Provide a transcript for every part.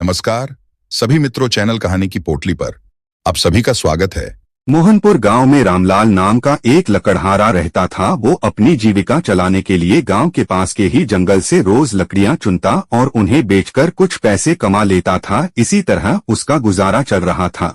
नमस्कार सभी मित्रों, चैनल कहानी की पोटली पर आप सभी का स्वागत है। मोहनपुर गांव में रामलाल नाम का एक लकड़हारा रहता था। वो अपनी जीविका चलाने के लिए गांव के पास के ही जंगल से रोज लकड़ियां चुनता और उन्हें बेचकर कुछ पैसे कमा लेता था। इसी तरह उसका गुजारा चल रहा था।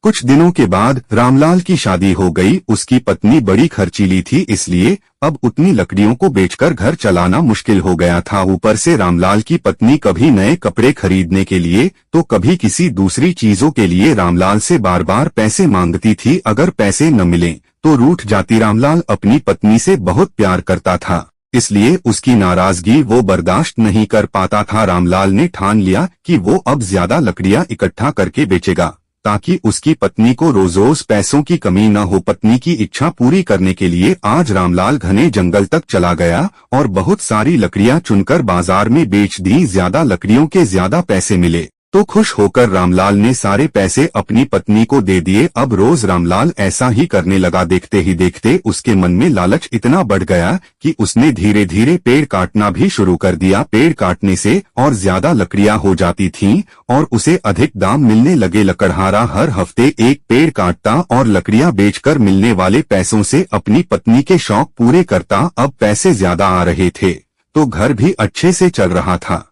कुछ दिनों के बाद रामलाल की शादी हो गई। उसकी पत्नी बड़ी खर्चीली थी, इसलिए अब उतनी लकड़ियों को बेचकर घर चलाना मुश्किल हो गया था। ऊपर से रामलाल की पत्नी कभी नए कपड़े खरीदने के लिए तो कभी किसी दूसरी चीजों के लिए रामलाल से बार बार पैसे मांगती थी। अगर पैसे न मिले तो रूठ जाती। रामलाल अपनी पत्नी से बहुत प्यार करता था, इसलिए उसकी नाराजगी वो बर्दाश्त नहीं कर पाता था। रामलाल ने ठान लिया कि वो अब ज्यादा लकड़ियां इकट्ठा करके बेचेगा ताकि उसकी पत्नी को रोज रोज पैसों की कमी न हो। पत्नी की इच्छा पूरी करने के लिए आज रामलाल घने जंगल तक चला गया और बहुत सारी लकड़ियां चुनकर बाजार में बेच दी। ज्यादा लकड़ियों के ज्यादा पैसे मिले तो खुश होकर रामलाल ने सारे पैसे अपनी पत्नी को दे दिए। अब रोज रामलाल ऐसा ही करने लगा। देखते ही देखते उसके मन में लालच इतना बढ़ गया कि उसने धीरे धीरे पेड़ काटना भी शुरू कर दिया। पेड़ काटने से और ज्यादा लकड़ियां हो जाती थीं और उसे अधिक दाम मिलने लगे। लकड़हारा हर हफ्ते एक पेड़ काटता और लकड़ियां बेचकर मिलने वाले पैसों से अपनी पत्नी के शौक पूरे करता। अब पैसे ज्यादा आ रहे थे तो घर भी अच्छे से चल रहा था।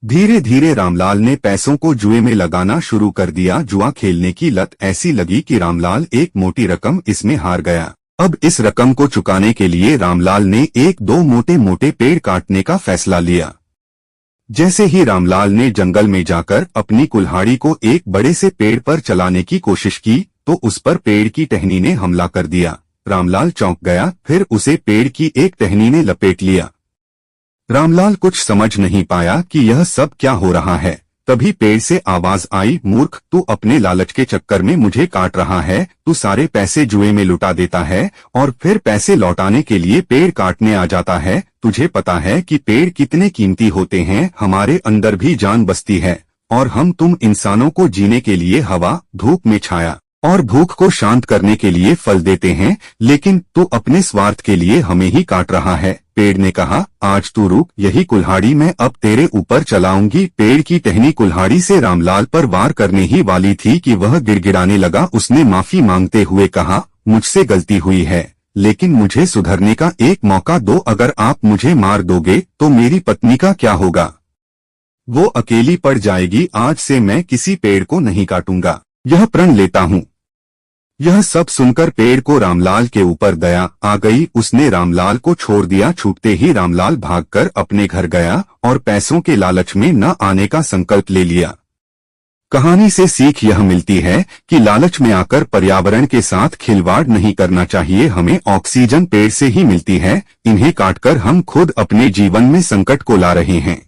धीरे धीरे रामलाल ने पैसों को जुए में लगाना शुरू कर दिया। जुआ खेलने की लत ऐसी लगी कि रामलाल एक मोटी रकम इसमें हार गया। अब इस रकम को चुकाने के लिए रामलाल ने एक दो मोटे मोटे पेड़ काटने का फैसला लिया। जैसे ही रामलाल ने जंगल में जाकर अपनी कुल्हाड़ी को एक बड़े से पेड़ पर चलाने की कोशिश की तो उस पर पेड़ की टहनी ने हमला कर दिया। रामलाल चौंक गया, फिर उसे पेड़ की एक टहनी ने लपेट लिया। रामलाल कुछ समझ नहीं पाया कि यह सब क्या हो रहा है। तभी पेड़ से आवाज आई, मूर्ख, तू अपने लालच के चक्कर में मुझे काट रहा है। तू सारे पैसे जुए में लुटा देता है और फिर पैसे लौटाने के लिए पेड़ काटने आ जाता है। तुझे पता है कि पेड़ कितने कीमती होते हैं। हमारे अंदर भी जान बसती है और हम तुम इंसानों को जीने के लिए हवा, धूप में छाया और भूख को शांत करने के लिए फल देते हैं, लेकिन तू अपने स्वार्थ के लिए हमें ही काट रहा है। पेड़ ने कहा, आज तू रुक, यही कुल्हाड़ी मैं अब तेरे ऊपर चलाऊंगी। पेड़ की टहनी कुल्हाड़ी से रामलाल पर वार करने ही वाली थी कि वह गिड़गिड़ाने लगा। उसने माफी मांगते हुए कहा, मुझसे गलती हुई है, लेकिन मुझे सुधरने का एक मौका दो। अगर आप मुझे मार दोगे तो मेरी पत्नी का क्या होगा? वो अकेली पड़ जाएगी। आज से मैं किसी पेड़ को नहीं काटूंगा, यह प्रण लेता हूँ। यह सब सुनकर पेड़ को रामलाल के ऊपर दया आ गई। उसने रामलाल को छोड़ दिया। छूटते ही रामलाल भागकर अपने घर गया और पैसों के लालच में न आने का संकल्प ले लिया। कहानी से सीख यह मिलती है कि लालच में आकर पर्यावरण के साथ खिलवाड़ नहीं करना चाहिए। हमें ऑक्सीजन पेड़ से ही मिलती है, इन्हें काटकर हम खुद अपने जीवन में संकट को ला रहे हैं।